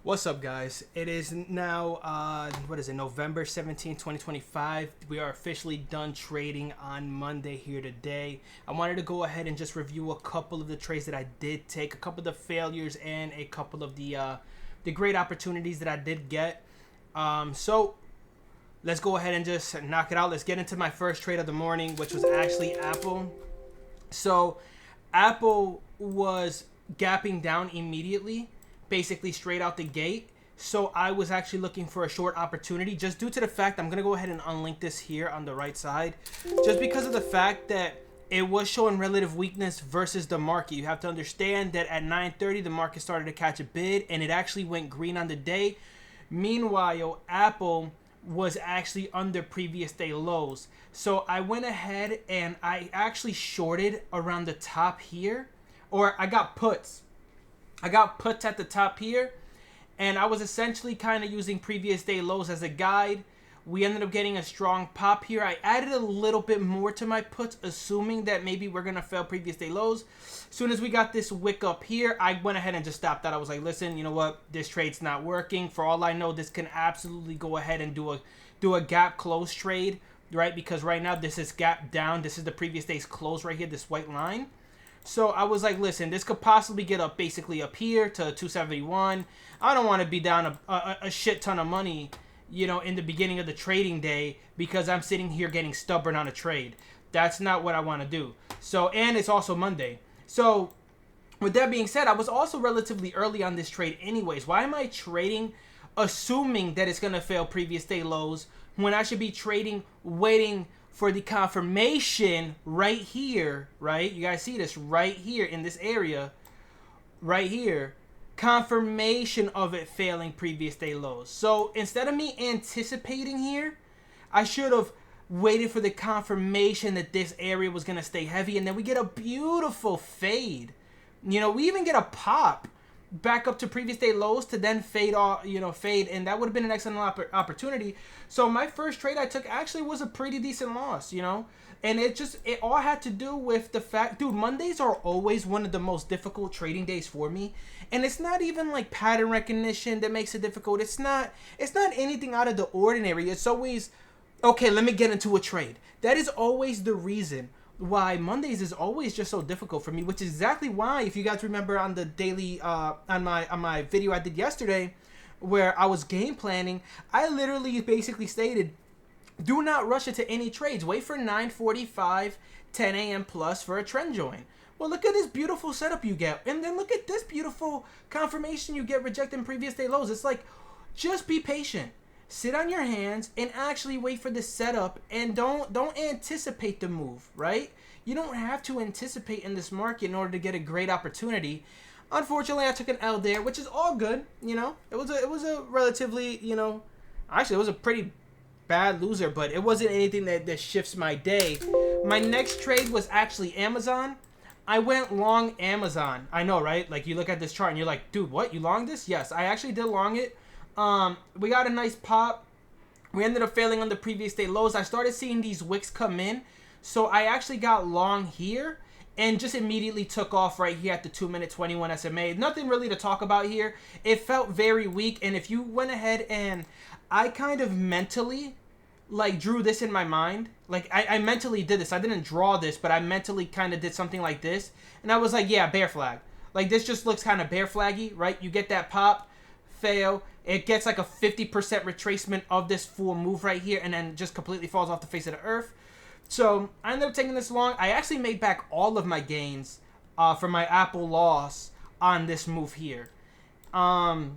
What's up, guys? It is now, November 17th, 2025. We are officially done trading on Monday here today. I wanted to go ahead and just review a couple of the trades that I did take, a couple of the failures, and a couple of the great opportunities that I did get. So let's go ahead and just knock it out. Let's get into my first trade of the morning, which was actually Apple. So Apple was gapping down immediately, basically straight out the gate. So I was actually looking for a short opportunity just due to the fact I'm going to go ahead and unlink this here on the right side. Just because of the fact that it was showing relative weakness versus the market. You have to understand that at 9:30 the market started to catch a bid and it actually went green on the day. Meanwhile, Apple was actually under previous day lows. So I went ahead and I actually shorted around the top here, or I got puts. I got puts at the top here, and I was essentially kind of using previous day lows as a guide. We ended up getting a strong pop here. I added a little bit more to my puts, assuming that maybe we're going to fail previous day lows. As soon as we got this wick up here, I went ahead and just stopped that. I was like, listen, you know what? This trade's not working. For all I know, this can absolutely go ahead and do a gap close trade, right? Because right now this is gap down. This is the previous day's close right here, this white line. So I was like, listen, this could possibly get up basically up here to 271. I don't want to be down a shit ton of money, in the beginning of the trading day because I'm sitting here getting stubborn on a trade. That's not what I want to do. So, and it's also Monday. So with that being said, I was also relatively early on this trade anyways. Why am I trading assuming that it's going to fail previous day lows when I should be trading waiting for the confirmation right here, right? You guys see this right here in this area, right here. Confirmation of it failing previous day lows. So instead of me anticipating here, I should have waited for the confirmation that this area was going to stay heavy. And then we get a beautiful fade. We even get a pop back up to previous day lows to then fade off, fade, and that would have been an excellent opportunity. So my first trade I took actually was a pretty decent loss, and it all had to do with the fact, dude, Mondays are always one of the most difficult trading days for me, and it's not even like pattern recognition that makes it difficult. It's not anything out of the ordinary. It's always, okay, let me get into a trade. That is always the reason why Mondays is always just so difficult for me, which is exactly why, if you guys remember on the daily on my video I did yesterday where I was game planning, I literally basically stated, do not rush into any trades. Wait for 9:45, 10 a.m. plus for a trend join. Well, look at this beautiful setup you get, and then look at this beautiful confirmation you get rejecting previous day lows. It's like, just be patient. Sit on your hands and actually wait for the setup, and don't anticipate the move, right? You don't have to anticipate in this market in order to get a great opportunity. Unfortunately, I took an L there, which is all good. It was a relatively, actually it was a pretty bad loser, but it wasn't anything that shifts my day. My next trade was actually Amazon. I went long Amazon. I know, right? Like, you look at this chart and you're like, dude, what? You long this? Yes, I actually did long it. We got a nice pop. We ended up failing on the previous day lows. I started seeing these wicks come in, so I actually got long here and just immediately took off right here at the 2-minute 21 SMA. Nothing really to talk about here. It felt very weak, and if you went ahead and I kind of mentally drew this in my mind, I mentally did this. I didn't draw this, but I mentally kind of did something like this, and I was like, yeah, bear flag. Like, this just looks kind of bear flaggy, right? You get that pop, fail, it gets like a 50% retracement of this full move right here, and then just completely falls off the face of the earth. So I ended up taking this long. I actually made back all of my gains for my Apple loss on this move here. The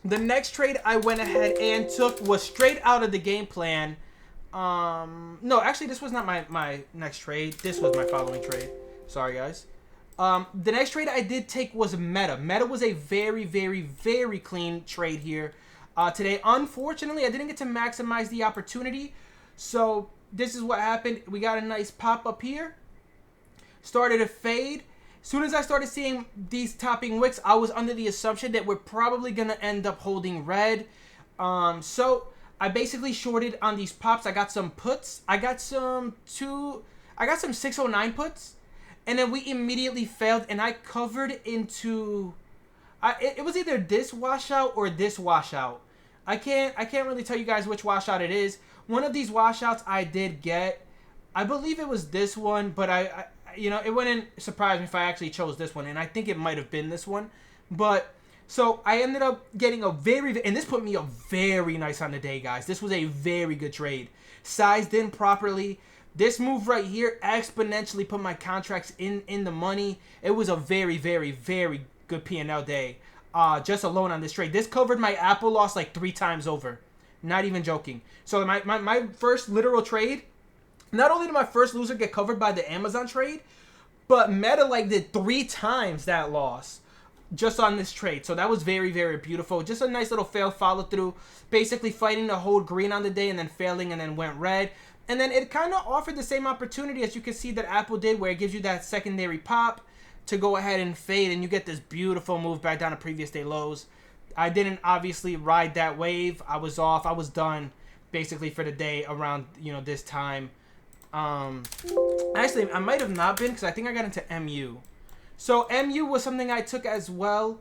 next trade I went ahead and took was straight out of the game plan. No, actually, this was not my next trade. This was my following trade. Sorry, guys. The next trade I did take was Meta. Meta was a very, very, very clean trade here today. Unfortunately, I didn't get to maximize the opportunity. So this is what happened. We got a nice pop up here. Started to fade. As soon as I started seeing these topping wicks, I was under the assumption that we're probably going to end up holding red. So I basically shorted on these pops. I got some puts. I got some 609 puts. And then we immediately failed, and I covered into It was either this washout or this washout. I can't really tell you guys which washout it is. One of these washouts I did get. I believe it was this one, but I it wouldn't surprise me if I actually chose this one, and I think it might have been this one. But so I ended up getting and this put me up very nice on the day, guys. This was a very good trade. Sized in properly. This move right here exponentially put my contracts in the money. It was a very, very, very good P&L day. Just alone on this trade. This covered my Apple loss like 3 times over. Not even joking. So my first literal trade, not only did my first loser get covered by the Amazon trade, but Meta like did 3 times that loss just on this trade. So that was very, very beautiful. Just a nice little fail follow through. Basically fighting to hold green on the day and then failing and then went red. And then it kind of offered the same opportunity as you can see that Apple did, where it gives you that secondary pop to go ahead and fade, and you get this beautiful move back down to previous day lows. I didn't obviously ride that wave. I was off. I was done basically for the day around this time. Actually, I might have not been, because I think I got into MU. So MU was something I took as well.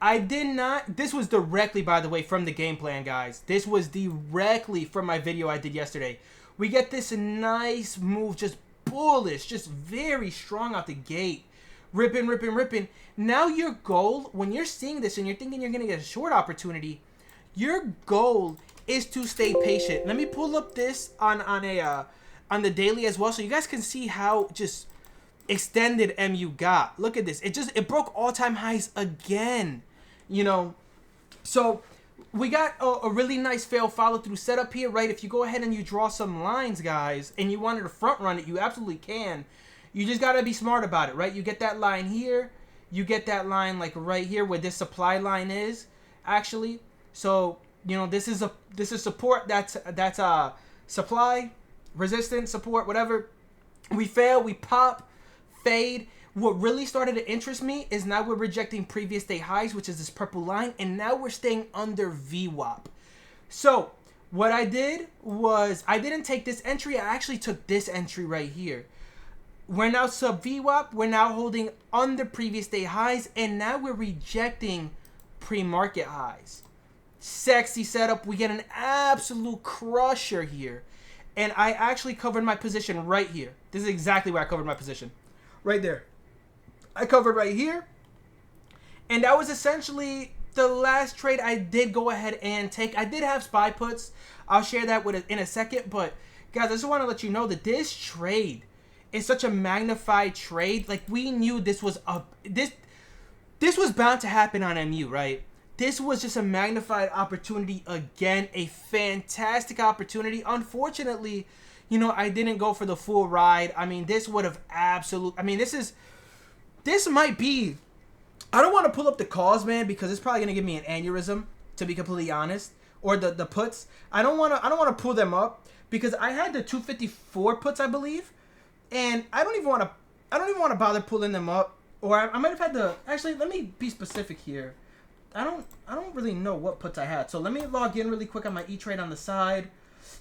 I did not. This was directly, by the way, from the game plan, guys. This was directly from my video I did yesterday. We get this nice move, just bullish, just very strong out the gate. Ripping, ripping, ripping. Now your goal, when you're seeing this and you're thinking you're going to get a short opportunity, your goal is to stay patient. Let me pull up this on the daily as well, so you guys can see how just extended MU got. Look at this. It broke all-time highs again. So we got a really nice fail follow-through setup here, right? If you go ahead and you draw some lines, guys, and you wanted to front-run it, you absolutely can. You just got to be smart about it, right? You get that line here. You get that line, like, right here where this supply line is, actually. So, this is support. That's supply, resistance, support, whatever. We fail. We pop, fade. What really started to interest me is now we're rejecting previous day highs, which is this purple line, and now we're staying under VWAP. So what I did was I didn't take this entry. I actually took this entry right here. We're now sub VWAP. We're now holding under previous day highs, and now we're rejecting pre-market highs. Sexy setup. We get an absolute crusher here. And I actually covered my position right here. This is exactly where I covered my position. Right there. I covered right here. And that was essentially the last trade I did go ahead and take. I did have SPY puts. I'll share that in a second. But, guys, I just want to let you know that this trade is such a magnified trade. Like, we knew this was this was bound to happen on MU, right? This was just a magnified opportunity again, a fantastic opportunity. Unfortunately, I didn't go for the full ride. I mean, this would have this might be, I don't want to pull up the calls, man, because it's probably going to give me an aneurysm, to be completely honest, or the puts. I don't want to pull them up because I had the 254 puts, I believe, and I don't even want to bother pulling them up, or I might have had the, actually, let me be specific here. I don't really know what puts I had. So let me log in really quick on my E-Trade on the side.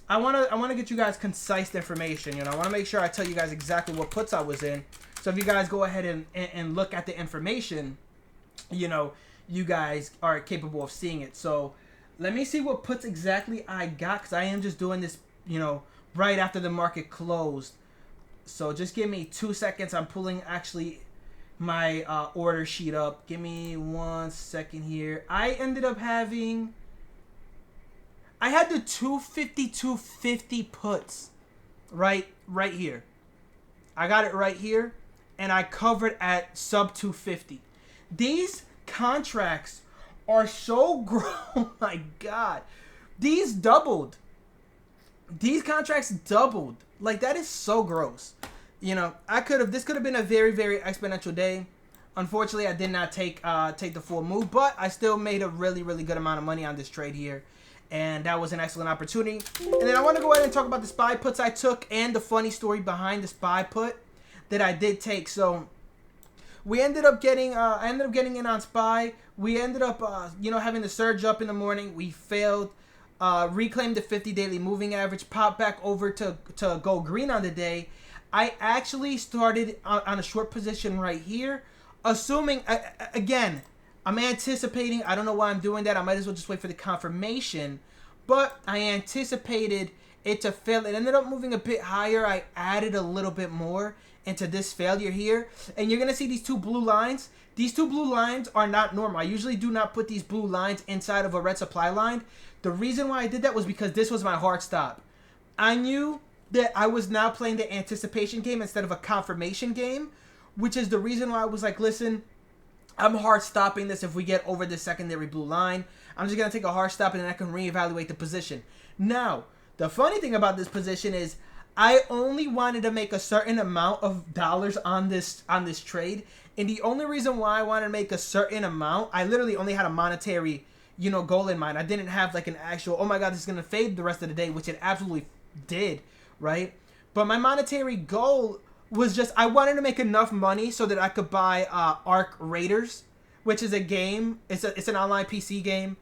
I wanna get you guys concise information. I want to make sure I tell you guys exactly what puts I was in. So if you guys go ahead and look at the information, you guys are capable of seeing it. So let me see what puts exactly I got, because I am just doing this, right after the market closed. So just give me 2 seconds. I'm pulling actually my order sheet up. Give me 1 second here. I ended up having, I had the 250 puts right here. I got it right here, and I covered at sub 250. These contracts are so gross. Oh my god, these doubled. These contracts doubled. Like, that is so gross. This could have been a very, very exponential day. Unfortunately, I did not take the full move, but I still made a really, really good amount of money on this trade here. And that was an excellent opportunity. And then I want to go ahead and talk about the SPY puts I took and the funny story behind the SPY put that I did take. So we ended up getting, I ended up getting in on SPY. We ended up, having the surge up in the morning. We failed, reclaimed the 50 daily moving average, popped back over to go green on the day. I actually started on a short position right here, assuming, again, I'm anticipating, I don't know why I'm doing that. I might as well just wait for the confirmation. But I anticipated it to fail. It ended up moving a bit higher. I added a little bit more into this failure here. And you're going to see these two blue lines. These two blue lines are not normal. I usually do not put these blue lines inside of a red supply line. The reason why I did that was because this was my hard stop. I knew that I was now playing the anticipation game instead of a confirmation game, which is the reason why I was like, listen, I'm hard stopping this if we get over this secondary blue line. I'm just going to take a hard stop and then I can reevaluate the position. Now, the funny thing about this position is I only wanted to make a certain amount of dollars on this trade. And the only reason why I wanted to make a certain amount, I literally only had a monetary, goal in mind. I didn't have like an actual, oh my God, this is going to fade the rest of the day, which it absolutely did, right? But my monetary goal was just, I wanted to make enough money so that I could buy Arc Raiders, which is a game. It's an online PC game.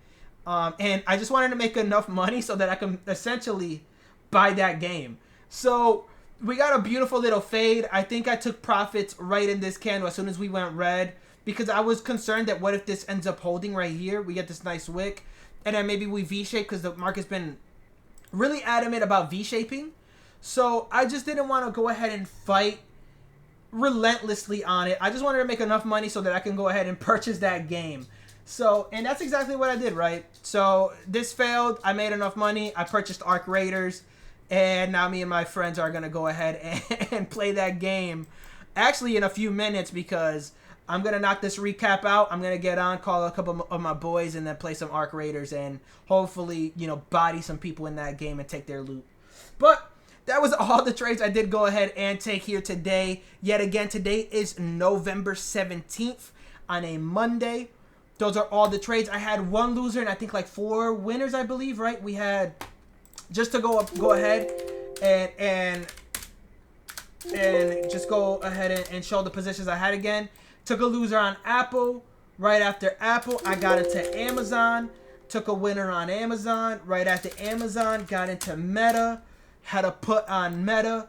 And I just wanted to make enough money so that I can essentially buy that game. So we got a beautiful little fade. I think I took profits right in this candle as soon as we went red, because I was concerned that what if this ends up holding right here? We get this nice wick, and then maybe we V-shape because the market's been really adamant about V-shaping. So I just didn't want to go ahead and fight relentlessly on it. I just wanted to make enough money so that I can go ahead and purchase that game. So, and that's exactly what I did, right? So this failed. I made enough money. I purchased Arc Raiders. And now me and my friends are going to go ahead and play that game actually in a few minutes, because I'm going to knock this recap out. I'm going to get on, call a couple of my boys, and then play some Arc Raiders and hopefully, body some people in that game and take their loot. But that was all the trades I did go ahead and take here today. Yet again, today is November 17th on a Monday. Those are all the trades. I had one loser and I think like 4 winners, I believe, right? We had... Just to go ahead and just go ahead and show the positions I had again. Took a loser on Apple. Right after Apple, I got into Amazon. Took a winner on Amazon. Right after Amazon, got into Meta. Had a put on Meta.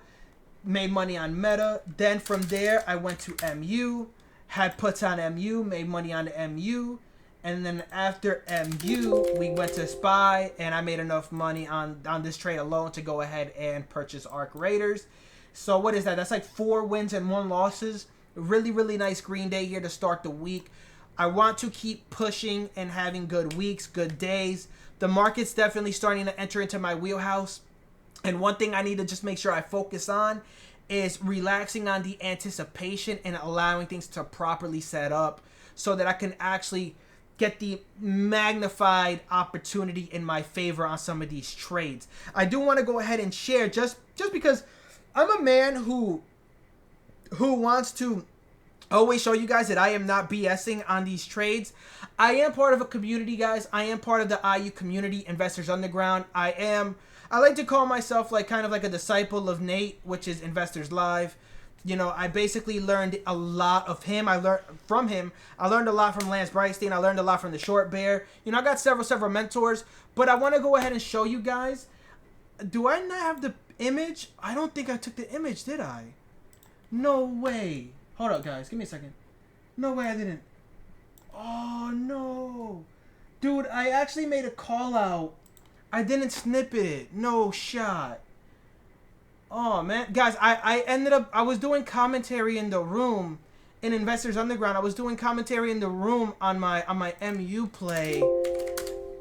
Made money on Meta. Then from there, I went to MU. Had puts on MU. Made money on MU. And then after MU, we went to SPY, and I made enough money on this trade alone to go ahead and purchase Arc Raiders. So what is that? That's like 4 wins and 1 losses. Really, really nice green day here to start the week. I want to keep pushing and having good weeks, good days. The market's definitely starting to enter into my wheelhouse. And one thing I need to just make sure I focus on is relaxing on the anticipation and allowing things to properly set up so that I can actually get the magnified opportunity in my favor on some of these trades. I do want to go ahead and share just because I'm a man who wants to always show you guys that I am not BSing on these trades. I am part of a community, guys. I am part of the IU community, Investors Underground. I like to call myself like kind of like a disciple of Nate, which is Investors Live. I basically learned a lot of him. I learned from him. I learned a lot from Lance Brightstein. I learned a lot from the Short Bear. I got several mentors. But I want to go ahead and show you guys. Do I not have the image? I don't think I took the image, did I? No way. Hold up, guys. Give me a second. No way I didn't. Oh, no. Dude, I actually made a call out. I didn't snip it. No shot. Oh, man. Guys, I was doing commentary in the room in Investors Underground. I was doing commentary in the room on my MU play.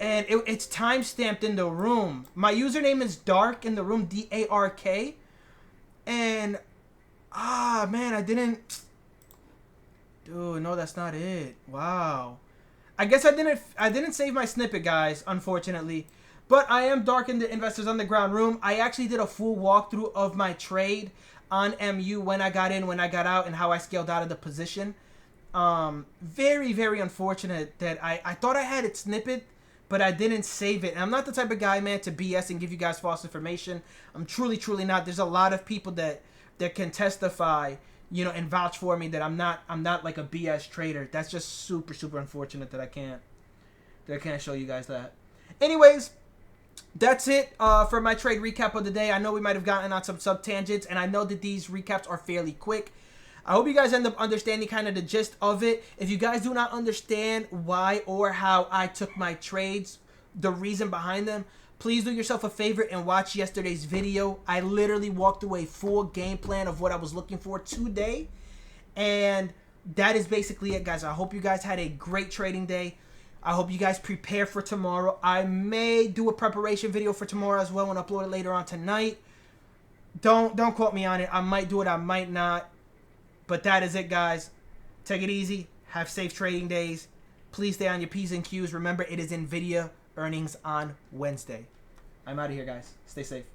And it's timestamped in the room. My username is Dark in the room, DARK. And, man, I didn't... Dude, no, that's not it. Wow. I guess I didn't save my snippet, guys, unfortunately. But I am Dark in the Investors Underground room. I actually did a full walkthrough of my trade on MU, when I got in, when I got out, and how I scaled out of the position. Very, very unfortunate that I thought I had it snippet, but I didn't save it. And I'm not the type of guy, man, to BS and give you guys false information. I'm truly, truly not. There's a lot of people that can testify, and vouch for me that I'm not like a BS trader. That's just super, super unfortunate that I can't show you guys that. Anyways, that's it for my trade recap of the day. I know we might have gotten on some sub-tangents, and I know that these recaps are fairly quick. I hope you guys end up understanding kind of the gist of it. If you guys do not understand why or how I took my trades, the reason behind them, please do yourself a favor and watch yesterday's video. I literally walked through a full game plan of what I was looking for today. And that is basically it, guys. I hope you guys had a great trading day. I hope you guys prepare for tomorrow. I may do a preparation video for tomorrow as well and upload it later on tonight. Don't quote me on it. I might do it, I might not. But that is it, guys. Take it easy. Have safe trading days. Please stay on your P's and Q's. Remember, it is NVDA Earnings on Wednesday. I'm out of here, guys. Stay safe.